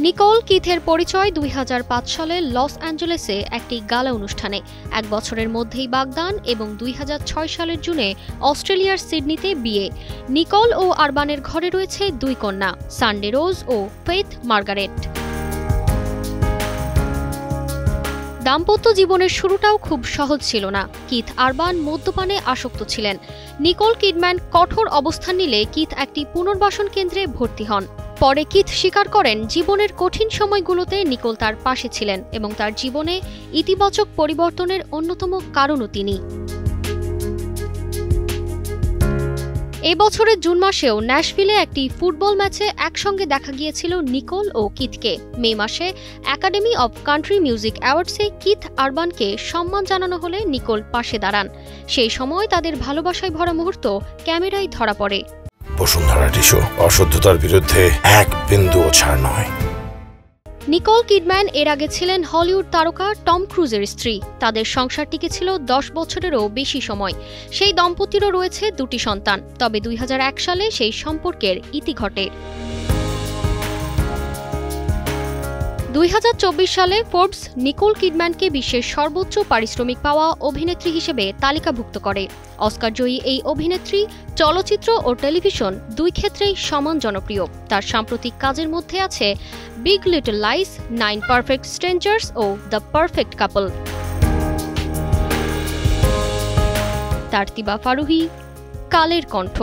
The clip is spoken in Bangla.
নিকোল কিথের পরিচয় ২০০৫ সালে লস অ্যাঞ্জেলেসে একটি গালা অনুষ্ঠানে। এক বছরের মধ্যেই বাগদান এবং ২০০৬ সালের জুনে অস্ট্রেলিয়ার সিডনিতে বিয়ে। নিকোল ও আরবানের ঘরে রয়েছে দুই কন্যা, সানডে রোজ ও ফেইথ মার্গারেট। দাম্পত্য জীবনের শুরুটাও খুব সহজ ছিল না। কিথ আরবান মদ্যপানে আসক্ত ছিলেন। নিকোল কিডম্যান কঠোর অবস্থান নিলে কিথ একটি পুনর্বাসন কেন্দ্রে ভর্তি হন। পরে কিথ স্বীকার করেন, জীবনের কঠিন সময়গুলোতে নিকোল তার পাশে ছিলেন এবং তার জীবনে ইতিবাচক পরিবর্তনের অন্যতম কারণও তিনি। এই বছরের জুন মাসেও ন্যাশভিলে একটি ফুটবল ম্যাচে একসঙ্গে দেখা গিয়েছিল নিকোল ও কিথকে। মে মাসে একাডেমি অব কান্ট্রি মিউজিক অ্যাওয়ার্ডসে কিথ আরবানকে সম্মান জানানো হলে নিকোল পাশে দাঁড়ান। সেই সময় তাদের ভালোবাসায় ভরা মুহূর্ত ক্যামেরায় ধরা পড়ে। বসুন্ধরা টিস্যু অশুদ্ধতার বিরুদ্ধে এক বিন্দুও ছাড় নয়। নিকোল কিডম্যান এর আগে ছিলেন হলিউড তারকা টম ক্রুজের স্ত্রী। তাদের সংসার টিকেছিল ১০ বছরেরও বেশি সময়। সেই দম্পতিরও রয়েছে দুটি সন্তান। তবে ২০০১ সালে সেই সম্পর্কের ইতি ঘটে। ২০২৪ সালে ফোর্বস নিকোল কিডম্যানকে বিশ্বের সর্বোচ্চ পারিশ্রমিক পাওয়া অভিনেত্রী হিসেবে তালিকাভুক্ত করে। অস্কারজয়ী এই অভিনেত্রী চলচ্চিত্র ও টেলিভিশন দুই ক্ষেত্রেই সমান জনপ্রিয়। তার সাম্প্রতিক কাজের মধ্যে আছে Big Little Lies, 9 Perfect Strangers ও The Perfect Couple. Tartiba Faruhi, Kaler কণ্ঠ।